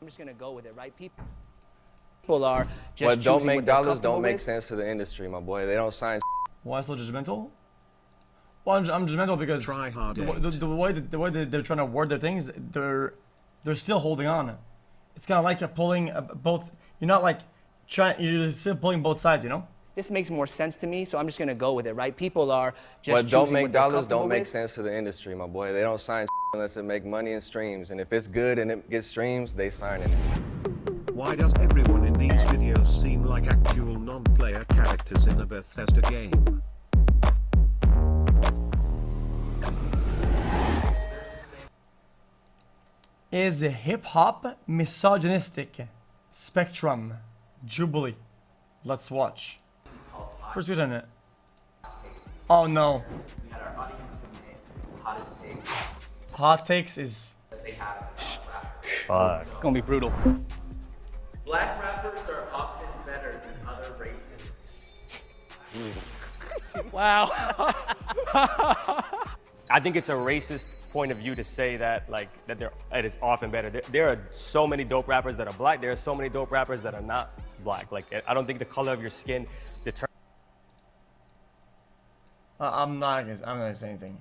I'm just gonna go with it, right? People are just what don't make dollars don't make with. sense to the industry, my boy. They don't sign. Why so judgmental? Well, I'm judgmental because the way that they're trying to word their things, they're still holding on. It's kind of like pulling both. You're not like you're still pulling both sides, you know. This makes more sense to me, so I'm just gonna go with it, right? People are just what don't make what they're dollars don't comfortable make with. sense to the industry, my boy. They don't sign unless it make money and streams. And if it's good and it gets streams, they sign it. Why does everyone in these videos seem like actual non-player characters in a Bethesda game? Is hip-hop misogynistic? Spectrum. Jubilee. Let's watch. First question it. Oh no. Hot takes is... It's gonna be brutal. Black rappers are often better than other races. Wow. I think it's a racist point of view to say that it is often better. There are so many dope rappers that are black. There are so many dope rappers that are not black. Like, I don't think the color of your skin I'm not gonna say anything.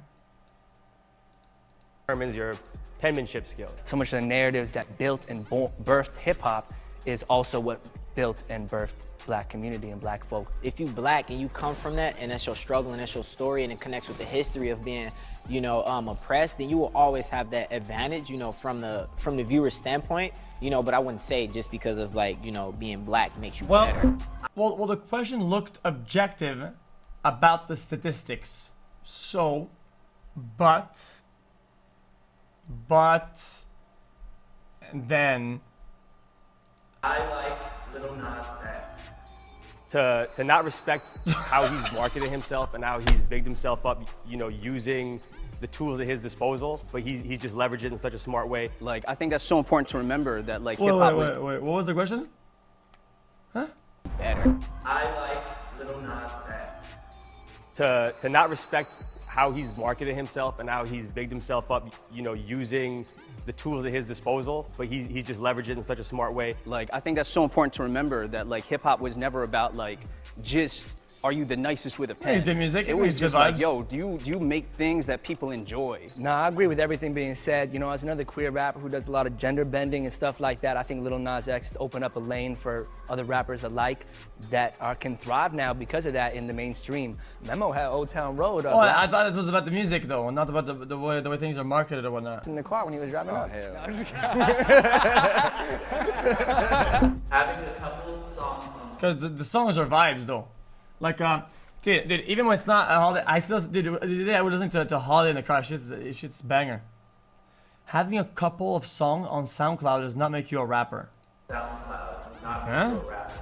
determines your penmanship skill. So much of the narratives that built and birthed hip-hop is also what built and birthed black community and black folk. If you black and you come from that and that's your struggle and that's your story and it connects with the history of being, you know, oppressed, then you will always have that advantage, you know, from the viewer's standpoint, you know, but I wouldn't say just because of like, you know, being black makes you better. Well, the question looked objective about the statistics. So, but then I like Lil Nas X. To not respect how he's marketed himself and how he's bigged himself up, you know, using the tools at his disposal, but he's just leveraged it in such a smart way. Like, I think that's so important to remember that, like, wait, hip-hop what was the question? Huh? Better. I like Lil Nas X. To not respect how he's marketed himself and how he's bigged himself up, you know, using the tools at his disposal, but he's just leveraged it in such a smart way. Like, I think that's so important to remember that, like, hip-hop was never about, like, just, are you the nicest with a pen? He's doing music. It was He's just good like, vibes. yo, do you make things that people enjoy? Nah, I agree with everything being said. You know, as another queer rapper who does a lot of gender bending and stuff like that, I think Lil Nas X has opened up a lane for other rappers alike that can thrive now because of that in the mainstream. Memo had Old Town Road. Oh, I thought this was about the music though, not about the way things are marketed or whatnot. in the car when he was driving up. Hell. Having a couple of songs on Because the songs are vibes though. Like, dude, even when it's not a holiday, I still, dude, the other day I was listening to Holiday in the car. Shit's banger. Having a couple of songs on SoundCloud does not make you a rapper. SoundCloud, not Huh? a rapper.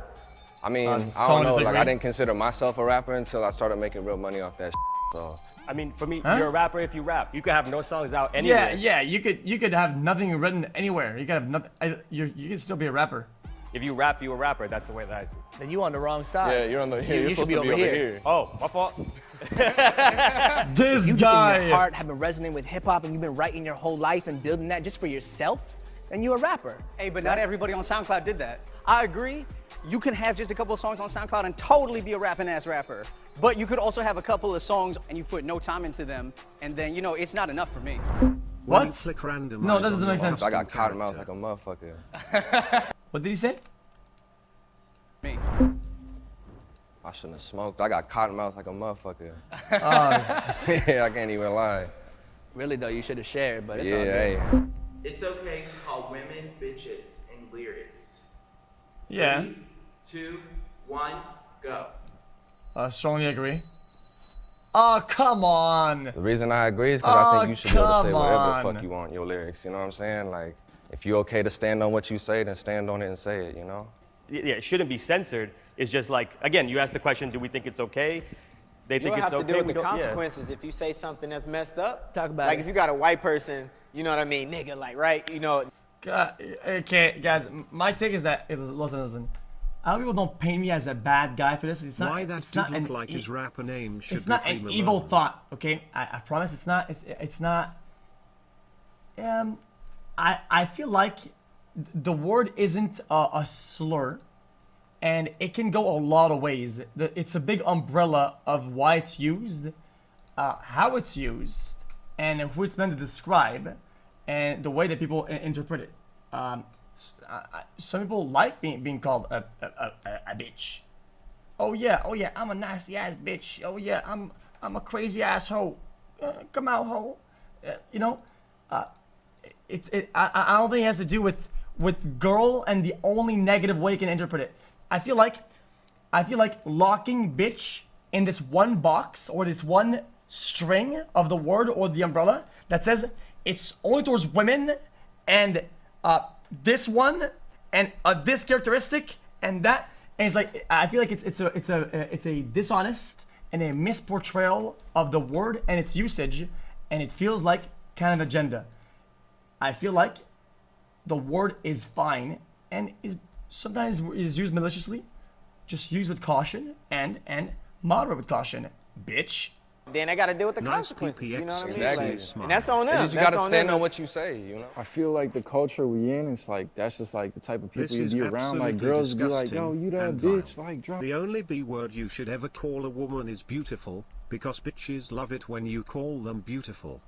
I mean, I song don't know. Like, I disagrees. didn't consider myself a rapper until I started making real money off that. So. I mean, for me, Huh? you're a rapper if you rap. You could have no songs out anywhere. Yeah, you could have nothing written anywhere. You could have nothing. You could still be a rapper. If you rap, you a rapper. That's the way that I see it. Then you on the wrong side. Yeah, you're on the. You're you should supposed be to over be over here. here. Oh, my fault. This You just in guy. your heart have been resonating with hip hop and you've been writing your whole life and building that just for yourself, then you a rapper. Hey, but not everybody on SoundCloud did that. I agree. You can have just a couple of songs on SoundCloud and totally be a rapping ass rapper. But you could also have a couple of songs and you put no time into them, and then, you know, it's not enough for me. What? When you click randomize No, that doesn't on make sense. I got cotton mouth character. like a motherfucker. What did he say? Me. I shouldn't have smoked. I got cotton mouth like a motherfucker. Oh, Yeah, I can't even lie. Really though, you should have shared, but it's all Yeah, good. hey. It's okay to call women bitches in lyrics. yeah. 3, 2, 1, go. I strongly agree. Oh, come on. The reason I agree is because I think you should be able to say come whatever the on. fuck you want in your lyrics. You know what I'm saying? Like, if you're okay to stand on what you say, then stand on it and say it. You know? Yeah, it shouldn't be censored. It's just like, again, you asked the question, do we think it's okay? They You'll think it's have to okay. deal with we the don't- yeah. consequences if you say something that's messed up. Talk about like it. if you got a white person, you know what I mean, nigga, like, right? You know, God, okay, guys, my take is that, listen. A lot of people don't paint me as a bad guy for this. It's not. Why that it's not dude look an like his rapper name should It's be not an Primo evil Malone. thought, okay? I promise it's not. It's not. I feel like the word isn't a slur, and it can go a lot of ways. It's a big umbrella of why it's used, how it's used, and who it's meant to describe, and the way that people interpret it. Some people like being called a bitch. Oh yeah, I'm a nasty ass bitch. Oh yeah, I'm a crazy asshole. Come out, hoe. You know, I don't think it has to do with girl and the only negative way you can interpret it. I feel like locking bitch in this one box or this one string of the word or the umbrella that says it's only towards women and this one and this characteristic and that, and it's like I feel like it's a dishonest and a misportrayal of the word and its usage, and it feels like kind of agenda. I feel like the word is fine and is sometimes is used maliciously, just use with caution and moderate with caution, bitch. Then they got to deal with the Nice consequences. You know what I mean? Exactly. Like, and that's on them. You got to stand on what you say, you know? I feel like the culture we in, it's like, that's just like the type of people This you is be around. Like, absolutely girls be like, yo, disgusting you that and bitch, vile. like, drop. The only B word you should ever call a woman is beautiful, because bitches love it when you call them beautiful.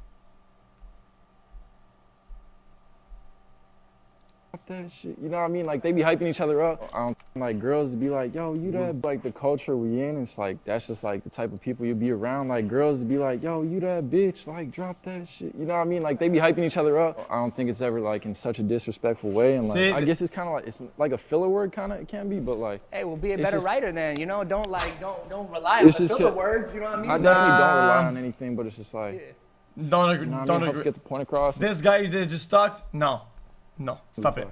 That shit, you know what I mean? Like, they be hyping each other up. I don't like girls to be like, yo, you that. Like, the culture we in, it's like, that's just like the type of people you be around. Like, girls to be like, yo, you that bitch, like, drop that shit. You know what I mean? Like, they be hyping each other up. I don't think it's ever like in such a disrespectful way. And like, I guess it's kind of like, it's like a filler word kind of, it can be, but like. Hey, well, be a better writer then, you know? Don't rely on the filler words, you know what I mean? I definitely don't rely on anything, but it's just like. Don't agree. You know what I Don't mean? Helps agree. get the point across. This guy that just talked, no, stop it.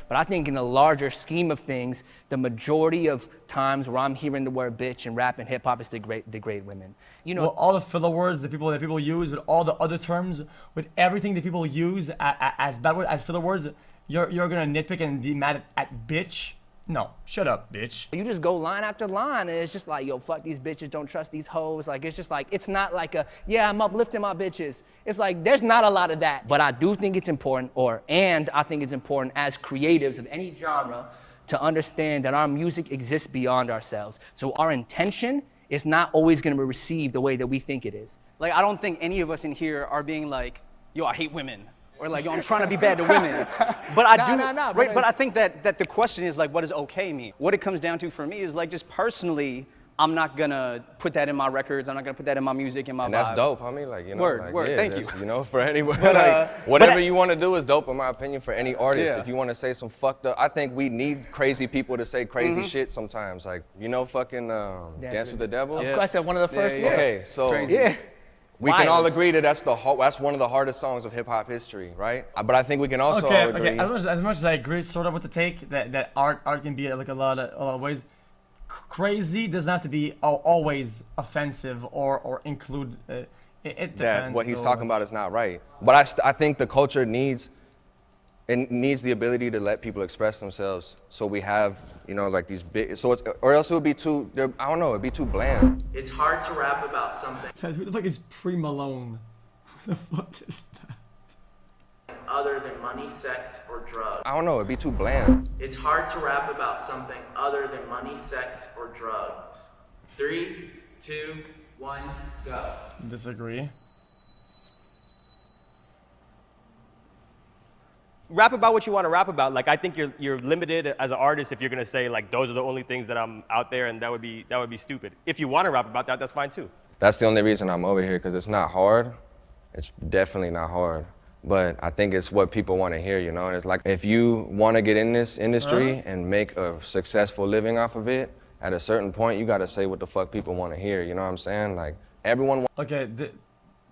But I think in the larger scheme of things, the majority of times where I'm hearing the word bitch and rap and hip hop is degrade women. You know, Well, all the filler words that people use, with all the other terms, with everything that people use as bad words, as filler words, you're gonna nitpick and be mad at bitch. No, shut up, bitch. you just go line after line, and it's just like, yo, fuck these bitches, don't trust these hoes. Like, it's just like, it's not like yeah, I'm uplifting my bitches. It's like, there's not a lot of that. But I do think it's important, and I think it's important as creatives of any genre to understand that our music exists beyond ourselves. So our intention is not always gonna be received the way that we think it is. Like, I don't think any of us in here are being like, yo, I hate women. Or like, yo, I'm trying to be bad to women. But I right, but I think that the question is like, what does okay mean? What it comes down to for me is like, just personally, I'm not gonna put that in my records. I'm not gonna put that in my music, in my And vibe. that's dope. I mean, like, you know, Word, like, yeah, thank you. You know, for anyone, But, like, whatever but you want to do is dope, in my opinion, for any artist. Yeah. If you want to say some fucked up, I think we need crazy people to say crazy shit sometimes. Like, you know, fucking Dance with the Devil. Of course, that's one of the first. Yeah. Okay, so Yeah. we can all Wild. agree that that's one of the hardest songs of hip hop history, right? But I think we can also all agree. Okay. As much as I agree, sort of with the take that art can be like a lot of ways. Crazy doesn't have to be always offensive or include. It depends. That what he's though. talking about is not right. But I think the culture needs the ability to let people express themselves. So we have, you know, like these big. So it's, or else it would be too. I don't know. It'd be too bland. It's hard to rap about something Who the fuck is Pre Malone? Who the fuck is that? other than money, sex, or drugs. I don't know. It'd be too bland. It's hard to rap about something other than money, sex, or drugs. 3, 2, 1, go. Disagree. Rap about what you want to rap about. Like, I think you're limited as an artist if you're gonna say like those are the only things that I'm out there, and that would be stupid. If you want to rap about that, that's fine too. That's the only reason I'm over here, because it's not hard. It's definitely not hard. But I think it's what people want to hear, you know? And it's like, if you want to get in this industry and make a successful living off of it, at a certain point, you got to say what the fuck people want to hear, you know what I'm saying? Like, everyone Okay,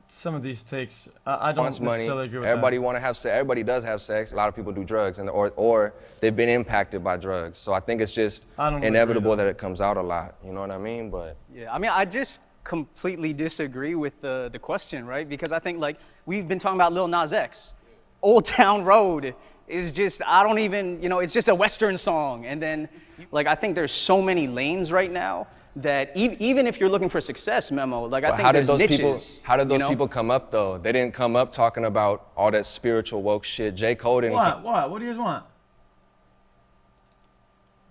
some of these takes, I don't wants money. necessarily agree with Everybody that. want to have sex. Everybody does have sex. A lot of people do drugs, and or they've been impacted by drugs. So I think it's just I don't really inevitable agree, that it comes out a lot. You know what I mean? But Yeah, I mean, I just completely disagree with the question, right? Because I think, like, we've been talking about Lil Nas X. Old Town Road is just, I don't even, you know, it's just a Western song. And then, like, I think there's so many lanes right now that even if you're looking for success, Memo, like, I think there's niches. How did those you know? people come up, though? They didn't come up talking about all that spiritual woke shit. J. Cole didn't. What do you guys want?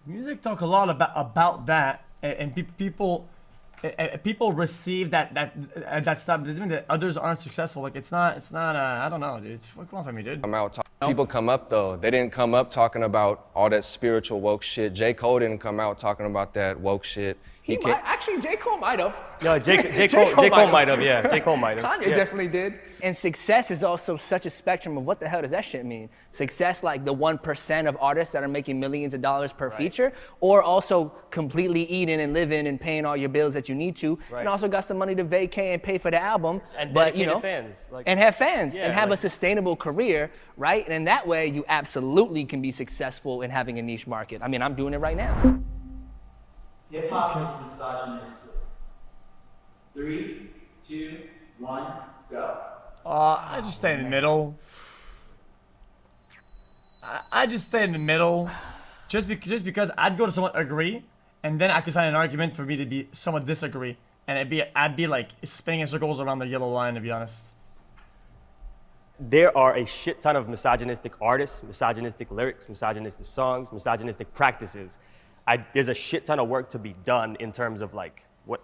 Music talk a lot about that, and people receive that stuff. Doesn't mean that others aren't successful. Like it's not. I don't know, dude. Come on for me, dude. People come up though. They didn't come up talking about all that spiritual woke shit. J. Cole didn't come out talking about that woke shit. Actually, J. Cole might have. Yeah, J. Cole might have. Yeah, J. Cole might have. Kanye definitely did. And success is also such a spectrum of what the hell does that shit mean? Success, like the 1% of artists that are making millions of dollars per feature, or also completely eating and living and paying all your bills that you need to, and also got some money to vacay and pay for the album, and but you know, fans, and have fans and have a sustainable career, right? And in that way, you absolutely can be successful in having a niche market. I mean, I'm doing it right now. Hip hop is misogynistic. 3, 2, 1, go. I just stay in the middle. I just stay in the middle, just because I'd go to somewhat agree, and then I could find an argument for me to be somewhat disagree, and I'd be like spinning in circles around the yellow line, to be honest. There are a shit ton of misogynistic artists, misogynistic lyrics, misogynistic songs, misogynistic practices. There's a shit ton of work to be done in terms of like what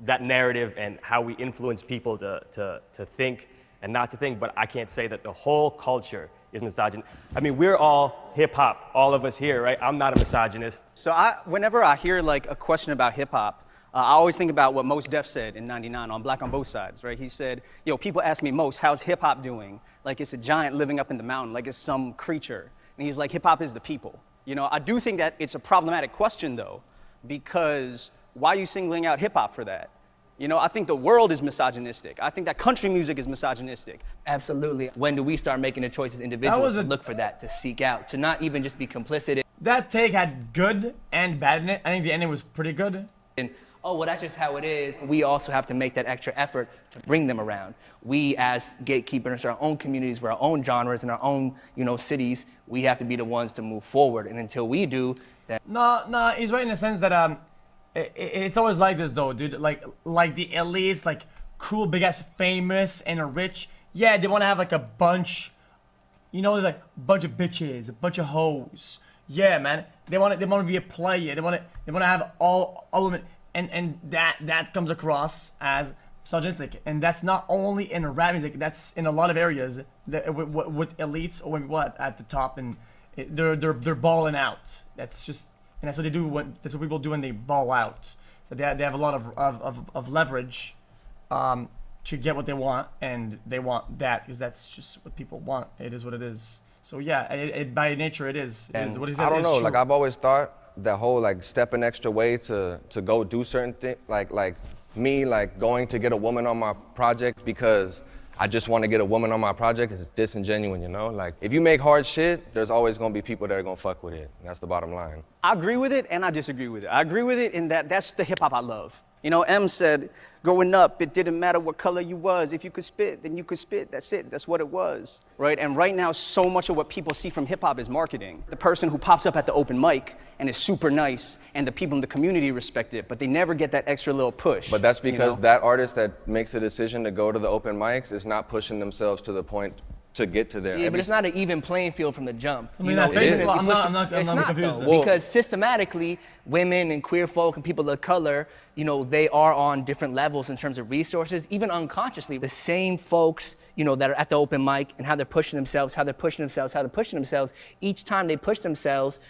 that narrative and how we influence people to think and not to think, but I can't say that the whole culture is misogynist. I mean, we're all hip hop, all of us here, right? I'm not a misogynist. So whenever I hear like a question about hip hop, I always think about what Mos Def said in '99 on Black on Both Sides, right? He said, yo, people ask me, Mos, how's hip hop doing? Like it's a giant living up in the mountain, like it's some creature. And he's like, hip hop is the people. You know, I do think that it's a problematic question, though, because why are you singling out hip-hop for that? You know, I think the world is misogynistic. I think that country music is misogynistic. Absolutely. When do we start making the choices individuals to look for that, to seek out, to not even just be complicit? That take had good and bad in it. I think the ending was pretty good. And, oh, well, that's just how it is. We also have to make that extra effort to bring them around. We, as gatekeepers in our own communities, with our own genres, in our own, cities, we have to be the ones to move forward. And until we do, then... No, he's right in the sense that it's always like this, though, dude. Like the elites, like cool, big-ass, famous, and rich. Yeah, they want to have like a bunch, like a bunch of bitches, a bunch of hoes. Yeah, man. They want to be a player. They want to have all women. And that comes across as misogynistic, and that's not only in rap music. That's in a lot of areas with elites or what at the top, and they're balling out. That's just, and that's what they do. That's what people do when they ball out. So they have a lot of leverage to get what they want, and they want that because that's just what people want. It is what it is. So yeah, by nature it is. And what he I don't know. True. Like I've always thought that whole like step an extra way to go do certain things, like me like going to get a woman on my project because I just want to get a woman on my project is disingenuous, Like if you make hard shit, there's always gonna be people that are gonna fuck with it. And that's the bottom line. I agree with it and I disagree with it. I agree with it in that's the hip hop I love. M said, growing up, it didn't matter what color you was. If you could spit, then you could spit. That's it. That's what it was, right? And right now, so much of what people see from hip-hop is marketing. The person who pops up at the open mic and is super nice, and the people in the community respect it, but they never get that extra little push. But that's because that artist that makes a decision to go to the open mics is not pushing themselves to the point to get to there. Yeah, but it's not an even playing field from the jump. I mean, I'm not confused. Because systematically, women and queer folk and people of color, they are on different levels in terms of resources, even unconsciously. The same folks, that are at the open mic and how they're pushing themselves, each time they push themselves,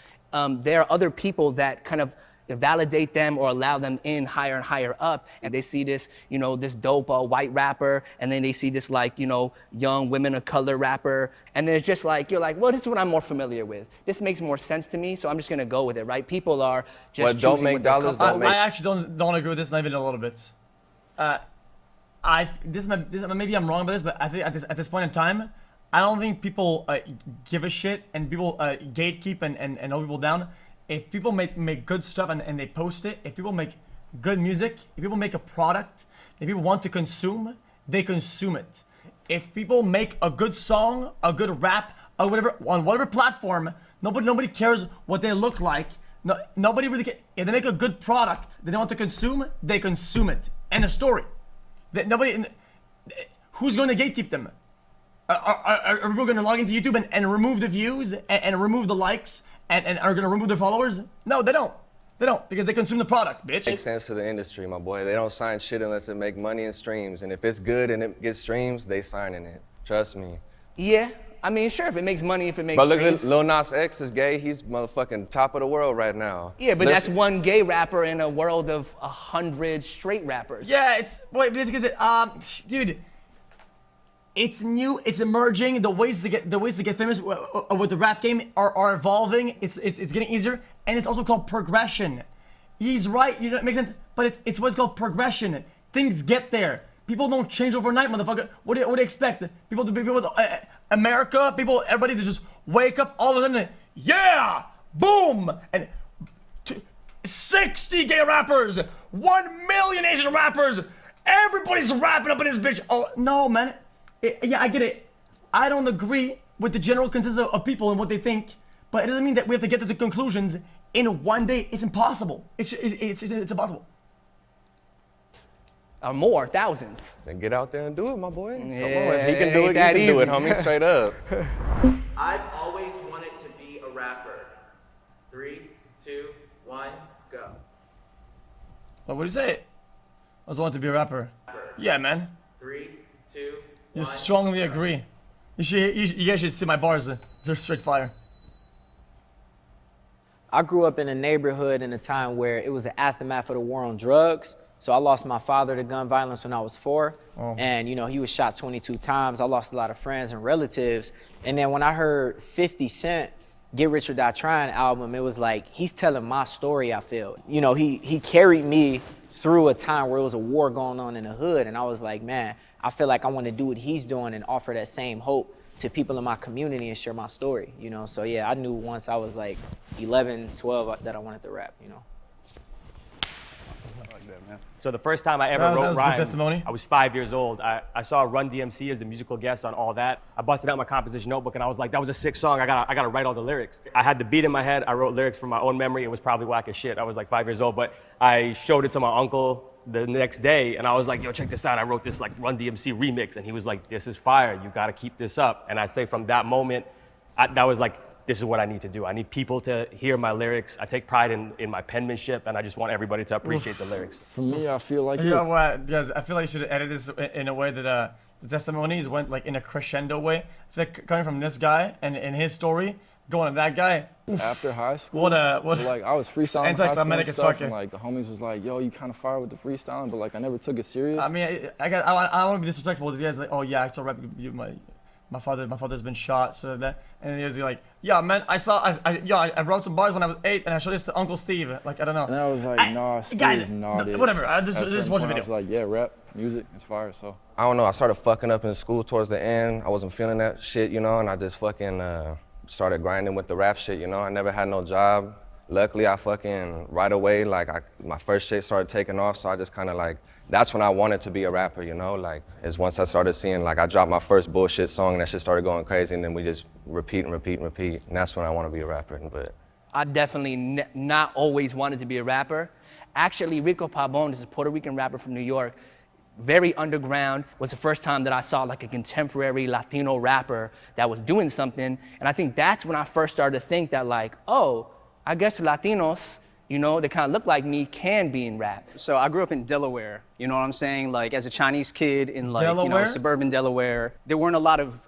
there are other people that kind of validate them or allow them in higher and higher up, and they see this, this dope white rapper, and then they see this young women of color rapper, and then it's just like, you're like, well, this is what I'm more familiar with. This makes more sense to me, so I'm just gonna go with it, right? People are just choosing don't make dollars, don't make... I actually don't agree with this, not even a little bit. Maybe I'm wrong about this, but I think at this point in time, I don't think people give a shit, and people gatekeep and hold people down. If people make good stuff and they post it, if people make good music, if people make a product that people want to consume, they consume it. If people make a good song, a good rap, or whatever, on whatever platform, nobody cares what they look like. Nobody really cares. If they make a good product that they want to consume, they consume it. End of story. Who's going to gatekeep them? Are we going to log into YouTube and remove the views and remove the likes and are gonna remove their followers? No, they don't. They don't, because they consume the product, bitch. Makes sense to the industry, my boy. They don't sign shit unless it make money and streams. And if it's good and it gets streams, they signing it. Trust me. Yeah, I mean, sure, if it makes money, if it makes But look, streams. Lil Nas X is gay. He's motherfucking top of the world right now. Yeah, but that's one gay rapper in a world of 100 straight rappers. Yeah, dude, it's new, it's emerging. The ways to get famous with the rap game are evolving. It's getting easier, and it's also called progression. He's right, you know, it makes sense. But it's what's called progression. Things get there. People don't change overnight, motherfucker. What do you expect? America, everybody to just wake up all of a sudden, yeah, boom, and 60 gay rappers, 1 million Asian rappers, everybody's rapping up in this bitch. Oh, no, man. Yeah, I get it. I don't agree with the general consensus of people and what they think, but it doesn't mean that we have to get to the conclusions in one day. It's impossible. It's impossible. Or more, thousands. Then get out there and do it, my boy. Yeah, come on, if he can do it, you can do it, homie, straight up. I've always wanted to be a rapper. 3, 2, 1, go. What would you say? I always wanted to be a rapper. Yeah, man. 3, 2, 1. You strongly agree. You guys should see my bars. They're straight fire. I grew up in a neighborhood in a time where it was the aftermath of the war on drugs. So I lost my father to gun violence when I was 4. Oh. And, you know, he was shot 22 times. I lost a lot of friends and relatives. And then when I heard 50 Cent Get Rich or Die Trying album, it was like, he's telling my story, I feel. You know, he carried me through a time where it was a war going on in the hood. And I was like, man, I feel like I want to do what he's doing and offer that same hope to people in my community and share my story, you know? So yeah, I knew once I was like 11, 12 that I wanted to rap, you know? So the first time I ever wrote rhymes, I was 5 years old. I saw Run DMC as the musical guest on All That. I busted out my composition notebook and I was like, that was a sick song. I gotta write all the lyrics. I had the beat in my head. I wrote lyrics from my own memory. It was probably whack as shit. I was like 5 years old, but I showed it to my uncle the next day and I was like, yo, check this out. I wrote this like Run DMC remix. And he was like, this is fire. You gotta keep this up. And I say from that moment, that was like, this is what I need to do. I need people to hear my lyrics. I take pride in my penmanship, and I just want everybody to appreciate the lyrics. For me, I feel like you know what, guys? I feel like you should edit this in a way that the testimonies went like in a crescendo way. I feel like coming from this guy and his story, going to that guy. Oof. After high school, what like I was freestyling anticlimactic as fuck. And like the homies was like, yo, you kind of fire with the freestyling, but like I never took it serious. I mean, I want to be disrespectful. These guys like, oh yeah, I still rap. My father's been shot, so that, and he was like, yeah, man, I wrote some bars when I was 8, and I showed this to Uncle Steve. Like, I don't know. And I was like, nah, Steve, guys, not whatever. I just watched the video. I was like, yeah, rap, music, it's fire. So I don't know. I started fucking up in school towards the end. I wasn't feeling that shit, you know, and I just fucking started grinding with the rap shit, you know. I never had no job. Luckily, I fucking right away, like my first shit started taking off, so I just kind of like. That's when I wanted to be a rapper, you know, like, is once I started seeing, like, I dropped my first bullshit song and that shit started going crazy, and then we just repeat and repeat and repeat, and that's when I want to be a rapper, but. I definitely not always wanted to be a rapper. Actually, Rico Pabon is a Puerto Rican rapper from New York, very underground, was the first time that I saw like a contemporary Latino rapper that was doing something, and I think that's when I first started to think that like, oh, I guess Latinos, you know, they kind of look like me, can be in rap. So I grew up in Delaware, you know what I'm saying? Like as a Chinese kid in like, Delaware? you know, suburban Delaware, there weren't a lot of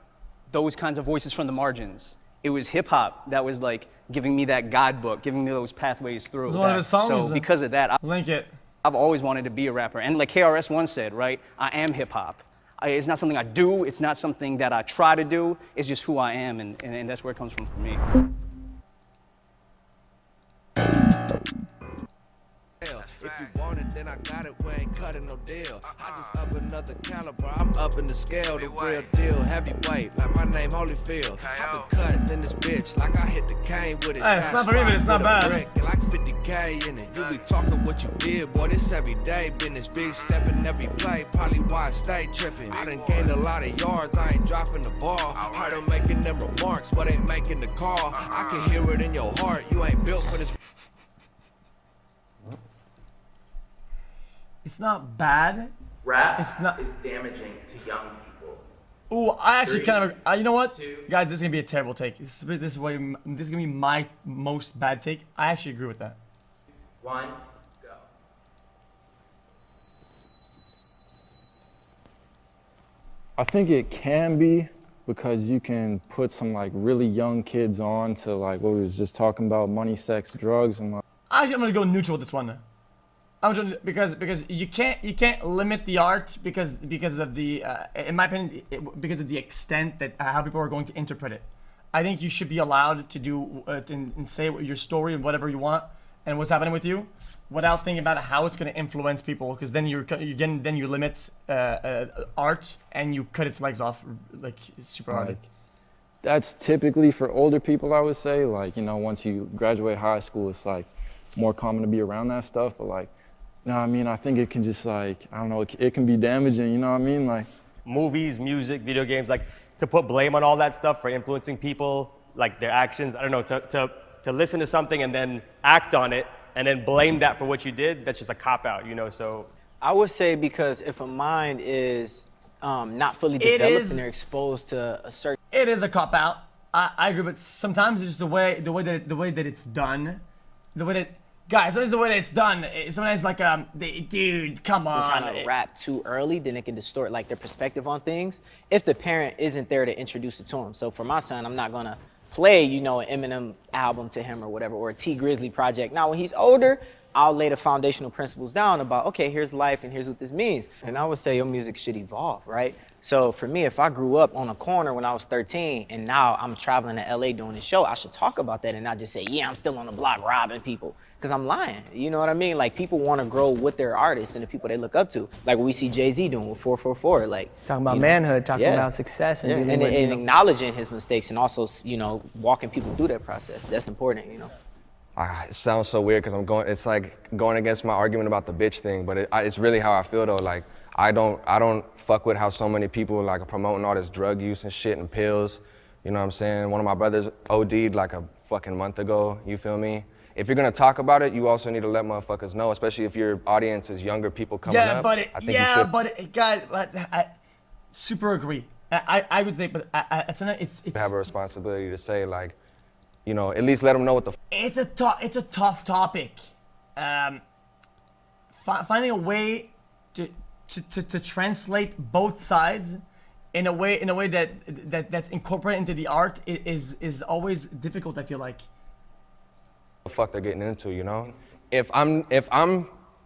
those kinds of voices from the margins. It was hip hop that was like giving me that guidebook, giving me those pathways through. It was one of his songs. So because of that, Link it. I've always wanted to be a rapper. And like KRS once said, right? I am hip hop. It's not something I do, it's not something that I try to do, it's just who I am, and that's where it comes from for me. If you want it, then I got it, we ain't cutting no deal. I just up another caliber, I'm up in the scale, the real deal, heavyweight, like my name Holyfield. I been cutting in this bitch, like I hit the cane with it. Hey, it's not very, but it's not bad. Like 50K in it, you be talking what you did, boy, this everyday business, big step in every play, probably why I stay tripping. I done gained a lot of yards, I ain't dropping the ball. Heard them making them remarks, but ain't making the call. I can hear it in your heart, you ain't built for this. It's not bad. Rap It's not. is damaging to young people. Ooh, I actually 3, kind of. You know what, 2, guys? This is gonna be a terrible take. This is gonna be my most bad take. I actually agree with that. 1, go. I think it can be because you can put some like really young kids on to like what we was just talking about, money, sex, drugs, and like. Actually, I'm gonna go neutral with this one. Because you can't limit the art because of the in my opinion because of the extent that how people are going to interpret it. I think you should be allowed to do and say your story and whatever you want and what's happening with you without thinking about how it's going to influence people, because then you limit art and you cut its legs off like super hard. Like, that's typically for older people, I would say. Like, you know, once you graduate high school, it's like more common to be around that stuff. But like, you know what I mean? I think it can just like, I don't know, it can be damaging, you know what I mean? Like movies, music, video games, like to put blame on all that stuff for influencing people, like their actions. I don't know, to listen to something and then act on it and then blame that for what you did, that's just a cop-out, you know, so. I would say because if a mind is not fully developed and they're exposed to a certain. It is a cop-out. I agree, but sometimes it's just the way that it's done, the way that. Guys, sometimes the way that it's done, sometimes like, dude, come on. Kind of rap too early, then it can distort like their perspective on things if the parent isn't there to introduce it to him. So for my son, I'm not gonna play, you know, an Eminem album to him or whatever, or a T Grizzly project. Now, when he's older, I'll lay the foundational principles down about, okay, here's life and here's what this means. And I would say your music should evolve, right? So for me, if I grew up on a corner when I was 13 and now I'm traveling to LA doing a show, I should talk about that and not just say, yeah, I'm still on the block robbing people. Because I'm lying, you know what I mean? Like, people want to grow with their artists and the people they look up to. Like what we see Jay-Z doing with 444, like. Talking about manhood, talking about success. And, and acknowledging his mistakes and also, you know, walking people through that process. That's important, you know? It sounds so weird because it's like going against my argument about the bitch thing, but it's really how I feel though. Like, I don't fuck with how so many people like are promoting all this drug use and shit and pills. You know what I'm saying? One of my brothers OD'd like a fucking month ago, you feel me? If you're gonna talk about it, you also need to let motherfuckers know, especially if your audience is younger people coming up. Guys, I super agree. I would think, but it's have a responsibility to say, like, you know, at least let them know what the. It's a tough topic. Finding a way to translate both sides in a way that's incorporated into the art is always difficult, I feel like. The fuck they're getting into, you know? If I'm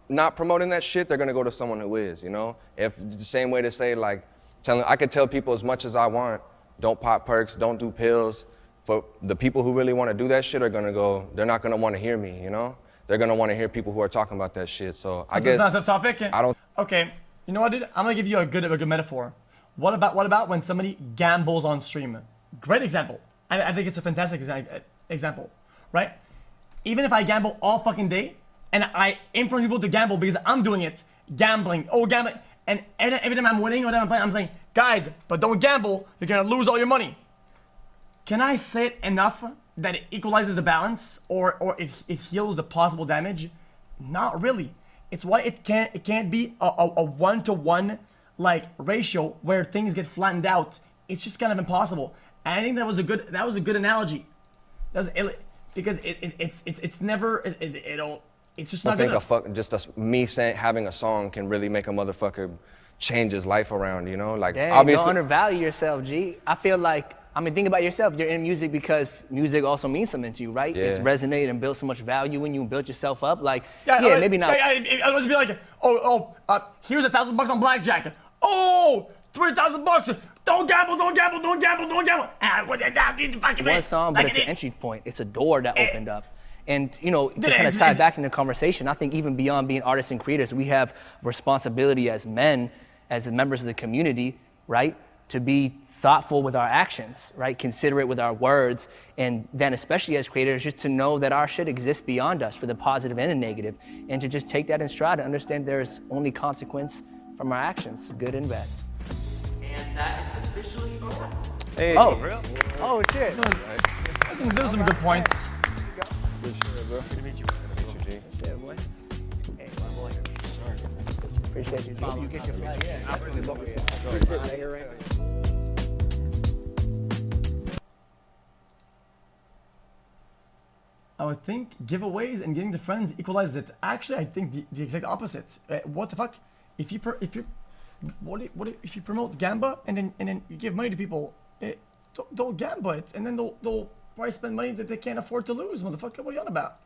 not promoting that shit, they're gonna go to someone who is, you know? If the same way to say, like, I could tell people as much as I want, don't pop perks, don't do pills. For the people who really want to do that shit are gonna go, they're not gonna want to hear me, you know? They're gonna want to hear people who are talking about that shit. So I guess. That's not a topic. I don't. Okay, you know what, dude? I'm gonna give you a good metaphor. What about when somebody gambles on stream? Great example. I think it's a fantastic example, right? Even if I gamble all fucking day and I influence people to gamble because I'm doing it, gambling, and every time I'm winning or whatever I'm playing, I'm saying, guys, but don't gamble, you're gonna lose all your money. Can I say it enough that it equalizes the balance or it heals the possible damage? Not really. It's why it can't be a one-to-one like ratio where things get flattened out. It's just kind of impossible. And I think that was a good analogy. Because it's never it's just not good enough. I think me having a song can really make a motherfucker change his life around, you know? Like, dang, obviously. Don't undervalue yourself, G. I feel like, I mean, think about yourself. You're in music because music also means something to you, right? Yeah. It's resonated and built so much value in you and built yourself up. Like, maybe not. I was be like, here's $1,000 on blackjack. Oh, $3,000. Don't gamble. One song, but it's an entry point. It's a door that opened up. And, you know, to kind of tie back into the conversation, I think even beyond being artists and creators, we have responsibility as men, as members of the community, right? To be thoughtful with our actions, right? Considerate with our words. And then especially as creators, just to know that our shit exists beyond us for the positive and the negative. And to just take that in stride and understand there's only consequence from our actions, good and bad. And that is officially over. Hey. Oh, real? Oh, shit. Those are some good points. For sure, bro. Good to meet you. Yeah, boy. Hey, my boy. Appreciate you. You get your flag, yeah. Absolutely. think giveaways and getting to friends equalizes it. Actually, I think the exact opposite. What the fuck? If you if you promote gamba and then you give money to people, they'll gamba it, and then they'll probably spend money that they can't afford to lose. Motherfucker, what are you on about?